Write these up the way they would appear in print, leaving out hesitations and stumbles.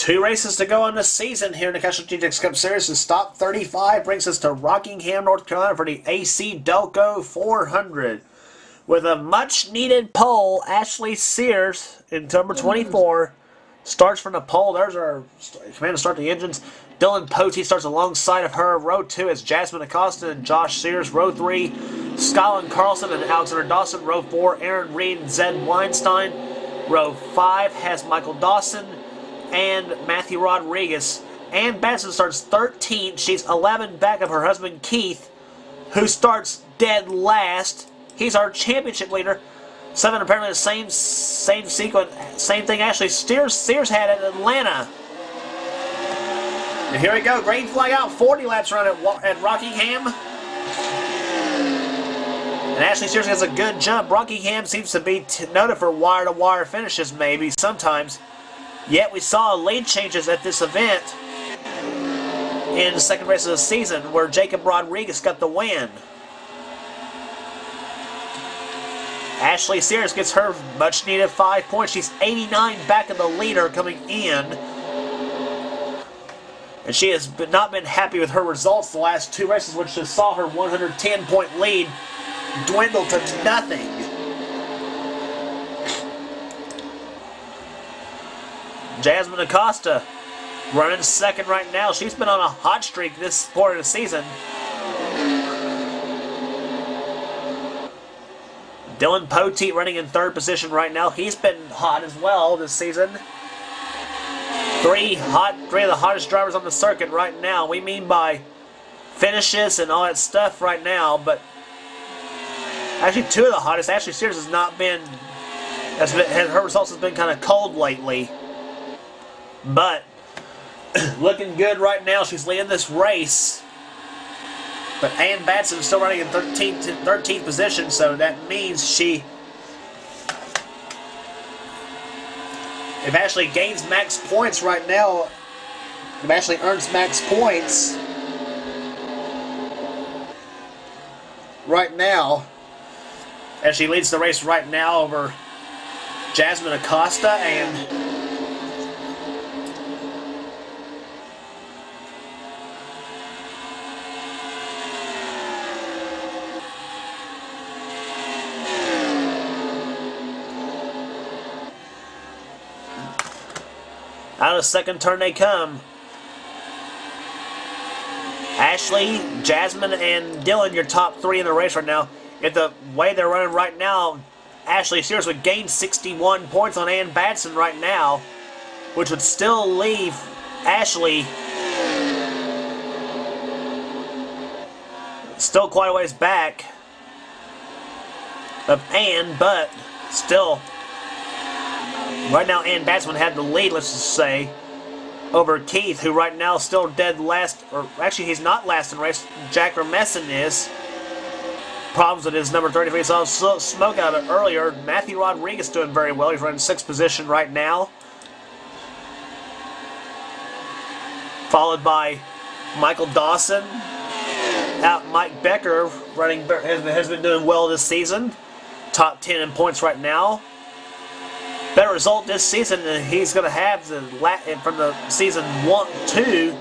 2 races to go on the season here in the Castrol GTX Cup Series. The stop 35 brings us to Rockingham, North Carolina for the AC Delco 400. With a much-needed pole, Ashley Sears in number 24 starts from the pole. There's our command to start the engines. Dylan Pote starts alongside of her. Row 2 is Jasmine Acosta and Josh Sears. Row 3, Skyland Carlson and Alexander Dawson. Row 4, Aaron Reed and Zed Weinstein. Row 5 has Michael Dawson and Matthew Rodriguez. Ann Batson starts 13th. She's 11 back of her husband Keith, who starts dead last. He's our championship leader. 7 apparently the same sequence, same thing Ashley Sears had at Atlanta. And here we go, green flag out, 40 laps run at Rockingham. And Ashley Sears has a good jump. Rockingham seems to be noted for wire-to-wire finishes, maybe, sometimes. Yet we saw lead changes at this event in the second race of the season where Jacob Rodriguez got the win. Ashley Sears gets her much-needed 5 points. She's 89 back of the leader coming in. And she has not been happy with her results the last 2 races, which just saw her 110-point lead dwindle to nothing. Jasmine Acosta running second right now. She's been on a hot streak this part of the season. Dylan Pote running in 3rd position right now. He's been hot as well this season. Three of the hottest drivers on the circuit right now. We mean by finishes and all that stuff right now, but actually 2 of the hottest. Ashley Sears has not been, her results has been kind of cold lately. But looking good right now. She's leading this race. But Ann Batson is still running in 13th position, so that means if Ashley gains max points right now, if Ashley earns max points right now, as she leads the race right now over Jasmine Acosta and out of the second turn they come. Ashley, Jasmine, and Dylan, your top 3 in the race right now. If the way they're running right now, Ashley Sears would gain 61 points on Ann Batson right now, which would still leave Ashley still quite a ways back of Ann, but still. Right now, Ann Batson had the lead, let's just say, over Keith, who right now is still dead last. Or actually, he's not last in the race. Jack Remessen is. Problems with his number 33. Saw smoke out of it earlier. Matthew Rodriguez doing very well. He's running 6th position right now. Followed by Michael Dawson. Mike Becker has been doing well this season. Top 10 in points right now. Better result this season than he's going to have from the season 1-2,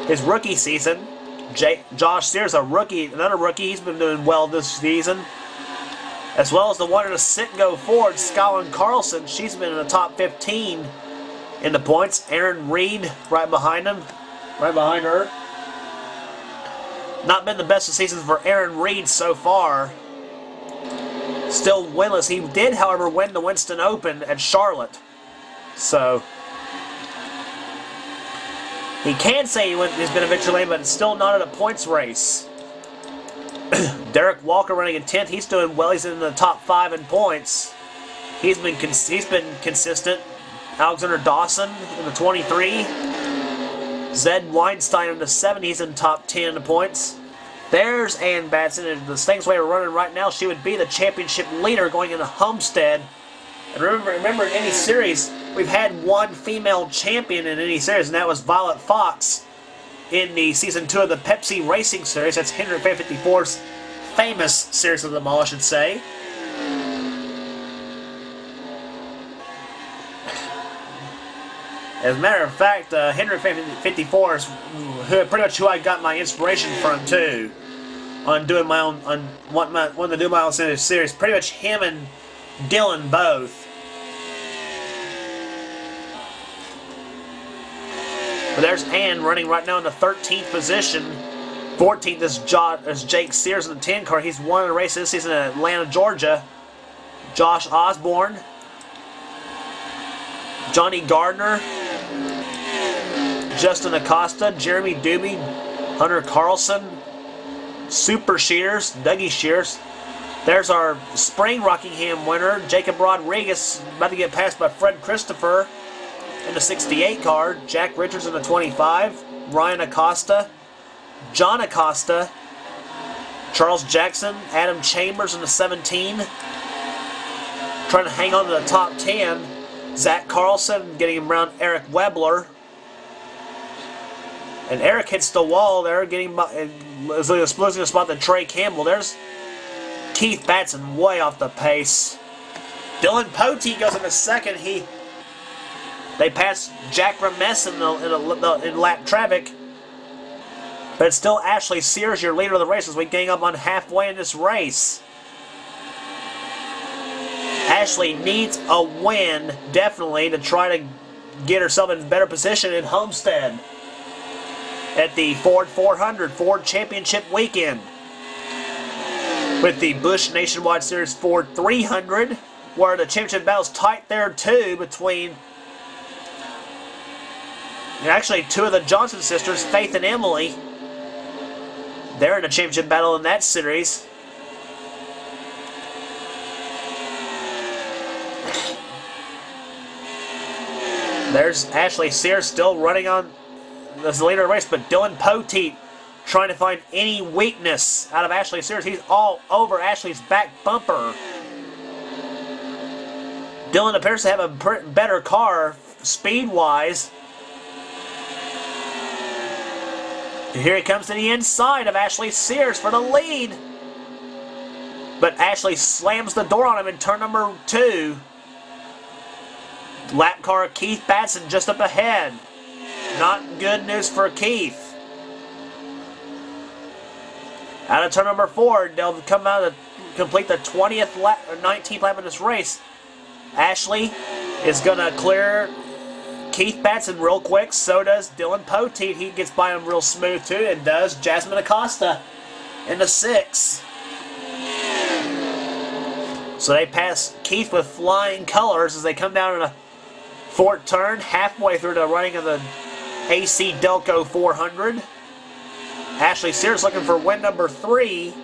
his rookie season. Josh Sears, another rookie, he's been doing well this season. As well as the one in the sit-and-go Ford, Skyland Carlson. She's been in the top 15 in the points. Aaron Reed right behind her. Not been the best of seasons for Aaron Reed so far. Still winless. He did, however, win the Winston Open at Charlotte. So he can say he's been a victory lane, but it's still not in a points race. Derek Walker running in 10th. He's doing well. He's in the top 5 in points. He's been consistent. Alexander Dawson in the 23. Zed Weinstein in the 7. He's in top 10 in the points. There's Ann Batson, and the things way we're running right now, she would be the championship leader going into Homestead. And remember in any series, we've had one female champion in any series, and that was Violet Fox in the Season 2 of the Pepsi Racing Series. That's Henry 54's famous series of them all, I should say. As a matter of fact, Henry 54 is pretty much who I got my inspiration from too, on doing my own, on wanting to do my own series. Pretty much him and Dylan both. But there's Ann running right now in the 13th position. 14th is Jake Sears in the 10 car. He's won a race this season in Atlanta, Georgia. Josh Osborne, Johnny Gardner, Justin Acosta, Jeremy Doobie, Hunter Carlson, Super Shears, Dougie Shears. There's our spring Rockingham winner, Jacob Rodriguez, about to get passed by Fred Christopher in the 68 car, Jack Richards in the 25, Ryan Acosta, John Acosta, Charles Jackson, Adam Chambers in the 17, trying to hang on to the top 10, Zach Carlson getting him around Eric Webler. And Eric hits the wall there, getting losing a spot to Trey Campbell. There's Keith Batson way off the pace. Dylan Poteet goes in the second. They pass Jack Rames in lap traffic. But it's still Ashley Sears, your leader of the race, as we gang up on halfway in this race. Ashley needs a win, definitely, to try to get herself in better position in Homestead at the Ford 400 Ford Championship Weekend. With the Busch Nationwide Series Ford 300, where the championship battle's tight there too between actually two of the Johnson sisters, Faith and Emily. They're in a championship battle in that series. There's Ashley Sears still running on as the leader of the race, but Dylan Poteet trying to find any weakness out of Ashley Sears. He's all over Ashley's back bumper. Dylan appears to have a better car speed-wise. Here he comes to the inside of Ashley Sears for the lead. But Ashley slams the door on him in turn number 2. Lap car Keith Batson just up ahead. Not good news for Keith. Out of turn number 4, they'll come out to complete the 20th lap or 19th lap of this race. Ashley is going to clear Keith Batson real quick. So does Dylan Poteet. He gets by him real smooth too, and does Jasmine Acosta in the 6. So they pass Keith with flying colors as they come down in a 4th turn, halfway through the running of the AC Delco 400. Ashley Sears looking for win number 3.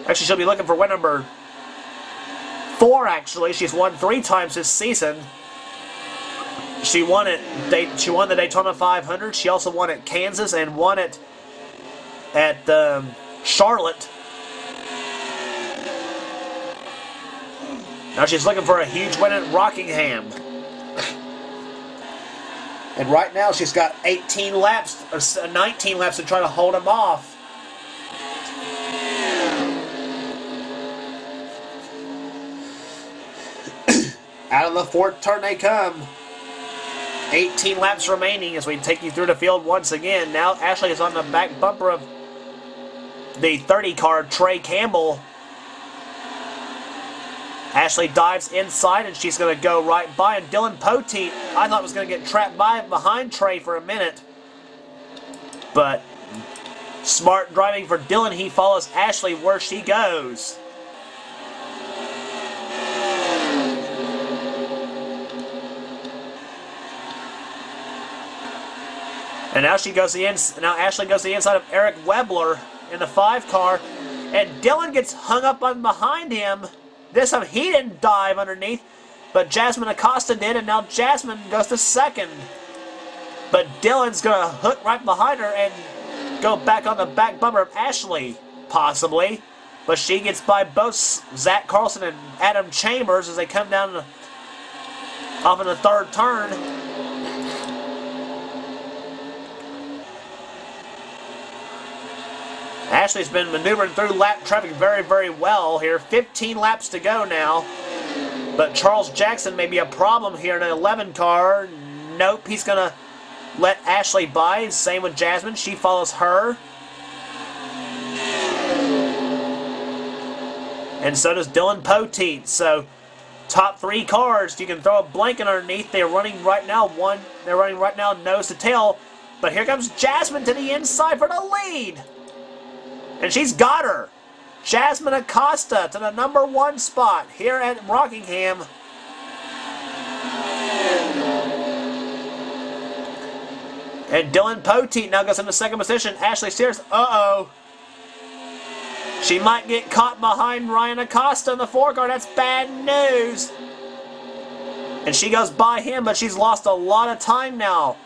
Actually, she'll be looking for win number 4, actually. She's won 3 times this season. She won the Daytona 500. She also won at Kansas and won it at Charlotte. Now she's looking for a huge win at Rockingham. And right now she's got 18 laps, or 19 laps to try to hold him off. Out of the 4th turn they come. 18 laps remaining as we take you through the field once again. Now Ashley is on the back bumper of the 30 car Trey Campbell. Ashley dives inside and she's going to go right by him. Dylan Poteet, I thought was going to get trapped behind Trey for a minute. But smart driving for Dylan. He follows Ashley where she goes. And now Ashley goes to the inside of Eric Webler in the 5 car. And Dylan gets hung up on behind him. This time he didn't dive underneath, but Jasmine Acosta did, and now Jasmine goes to 2nd. But Dylan's going to hook right behind her and go back on the back bumper of Ashley, possibly. But she gets by both Zach Carlson and Adam Chambers as they come down off in the 3rd turn. Ashley's been maneuvering through lap traffic very, very well here. 15 laps to go now. But Charles Jackson may be a problem here in an 11 car. nope, he's going to let Ashley by. Same with Jasmine. She follows her. And so does Dylan Poteet. So, top 3 cars, you can throw a blanket underneath. They're running right now nose to tail. But here comes Jasmine to the inside for the lead. And she's got her. Jasmine Acosta to the number 1 spot here at Rockingham. And Dylan Poteet now goes into 2nd position. Ashley Sears, uh-oh. She might get caught behind Ryan Acosta in the 4 car. That's bad news. And she goes by him, but she's lost a lot of time now.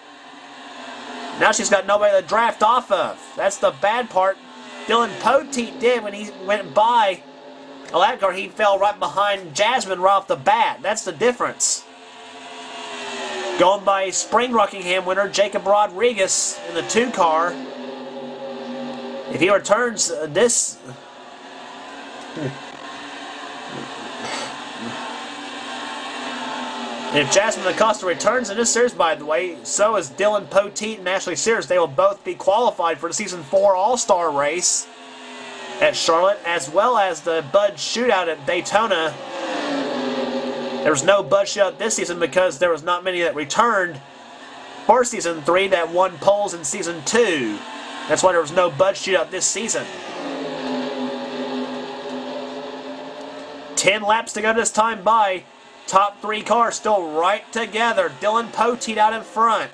Now she's got nobody to draft off of. That's the bad part. Dylan Poteet did when he went by a lap car. He fell right behind Jasmine right off the bat. That's the difference. Going by Spring Rockingham winner Jacob Rodriguez in the 2 car. If he returns this... If Jasmine Acosta returns in this series, by the way, so is Dylan Poteet and Ashley Sears. They will both be qualified for the Season 4 All-Star race at Charlotte, as well as the Bud Shootout at Daytona. There was no Bud Shootout this season because there was not many that returned for Season 3 that won poles in Season 2. That's why there was no Bud Shootout this season. 10 laps to go this time by. Top 3 cars still right together. Dylan Poteet out in front.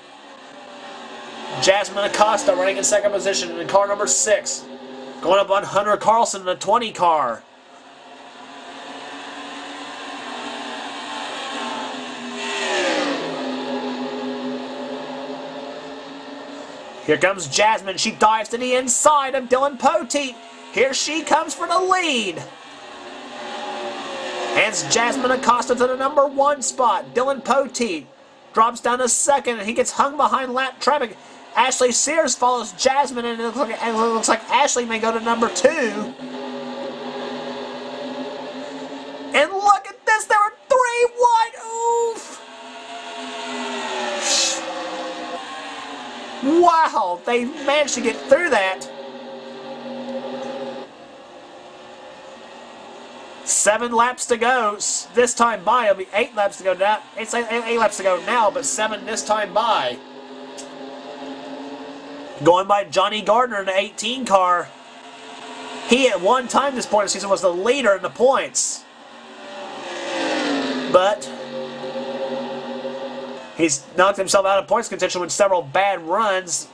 Jasmine Acosta running in 2nd position in car number 6. Going up on Hunter Carlson in the 20 car. Here comes Jasmine. She dives to the inside of Dylan Poteet. Here she comes for the lead. Hands Jasmine Acosta to the number 1 spot. Dylan Poteet drops down to 2nd, and he gets hung behind lap traffic. Ashley Sears follows Jasmine, and it looks like Ashley may go to number 2. And look at this, there are 3 wide. Oof! Wow, they managed to get through that. 7 laps to go. This time by, it'll be 8 laps to go now. It's 8 laps to go now, but 7 this time by. Going by Johnny Gardner in the 18 car. He at one time this point of the season was the leader in the points. But he's knocked himself out of points contention with several bad runs.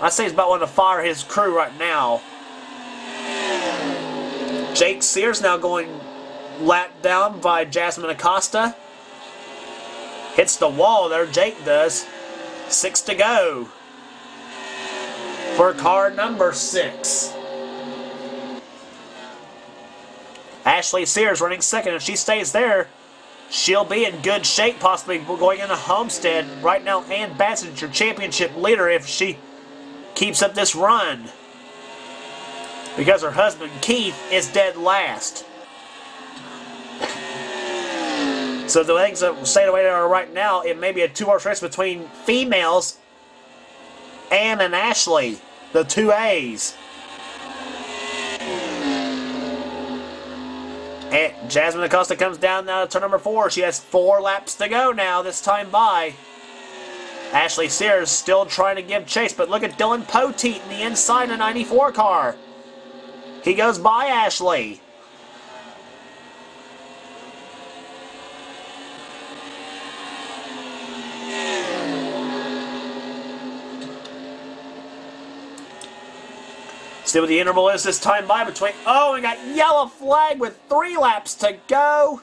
I say he's about wanting to fire his crew right now. Jake Sears now going lap down by Jasmine Acosta. Hits the wall there, Jake does. 6 to go for car number 6. Ashley Sears running 2nd. If she stays there, she'll be in good shape, possibly going into Homestead. Right now, Ann Bassett's your championship leader if she keeps up this run, because her husband, Keith, is dead last. So the things that say the way they are right now, it may be a 2-horse race between females, Ann and Ashley, the 2As. And Jasmine Acosta comes down now to turn number 4. She has 4 laps to go now this time by. Ashley Sears still trying to give chase, but look at Dylan Poteet in the inside of the 94 car. He goes by Ashley. See what the interval is this time by between... Oh, we got yellow flag with 3 laps to go.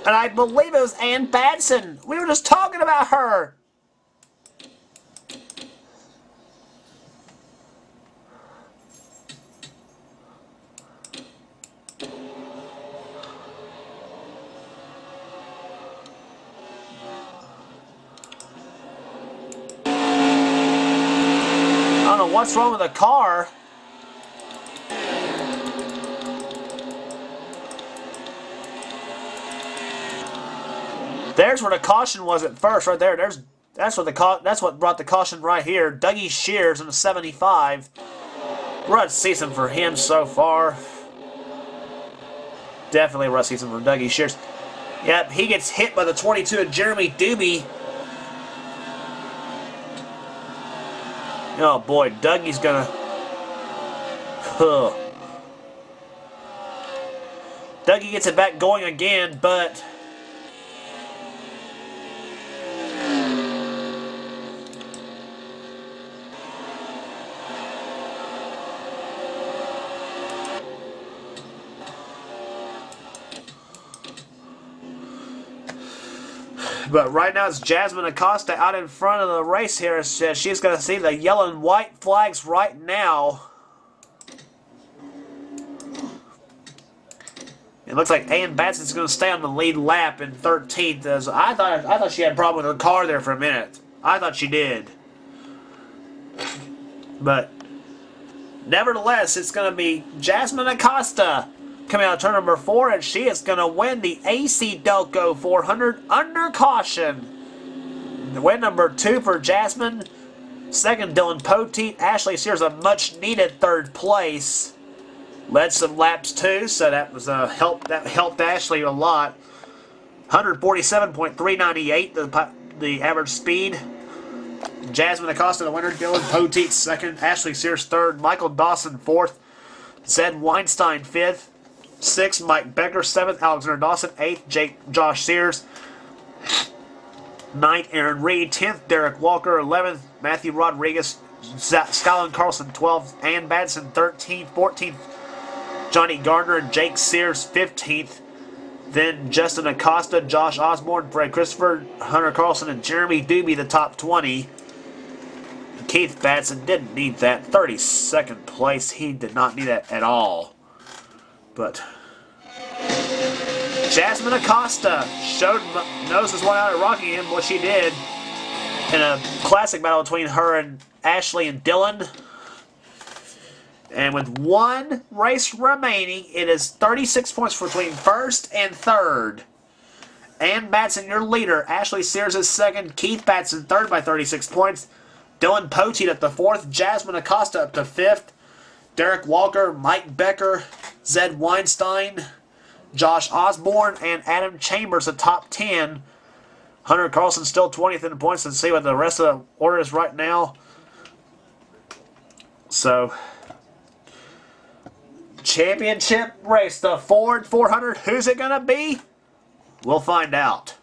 And I believe it was Ann Batson. We were just talking about her. I don't know what's wrong with the car. There's where the caution was at first, right there. That's what brought the caution right here. Dougie Shears in the 75. Rut season for him so far. Definitely a rut season for Dougie Shears. Yep, he gets hit by the 22 of Jeremy Doobie. Oh boy, Dougie's gonna. Dougie gets it back going again, but. But right now it's Jasmine Acosta out in front of the race here. She's going to see the yellow and white flags right now. It looks like Ann Batson's going to stay on the lead lap in 13th. I thought she had a problem with her car there for a minute. I thought she did. But nevertheless, it's going to be Jasmine Acosta coming out of turn number 4, and she is going to win the AC Delco 400 under caution. The win number 2 for Jasmine. Second, Dylan Poteet. Ashley Sears a much-needed 3rd place. Led some laps too, so that was a help. That helped Ashley a lot. 147.398 the average speed. Jasmine Acosta the winner. Dylan Poteet 2nd. Ashley Sears 3rd. Michael Dawson 4th. Zed Weinstein 5th. 6th, Mike Becker. 7th, Alexander Dawson. 8th, Josh Sears. 9th, Aaron Reed. 10th, Derek Walker. 11th, Matthew Rodriguez. Skyland Carlson. 12th, Ann Badson. 13th. 14th, Johnny Gardner and Jake Sears. 15th. Then Justin Acosta, Josh Osborne, Fred Christopher, Hunter Carlson, and Jeremy Doobie, the top 20. Keith Batson didn't need that. 32nd place. He did not need that at all. But Jasmine Acosta knows his way out at Rockingham, what she did in a classic battle between her and Ashley and Dylan. And with 1 race remaining, it is 36 points between 1st and 3rd. Ann Batson, your leader. Ashley Sears is 2nd. Keith Batson 3rd by 36 points. Dylan Poteet up to 4th. Jasmine Acosta up to 5th. Derek Walker, Mike Becker, Zed Weinstein, Josh Osborne, and Adam Chambers the top 10. Hunter Carlson still 20th in the points. Let's see what the rest of the order is right now. So, championship race, the Ford 400. Who's it going to be? We'll find out.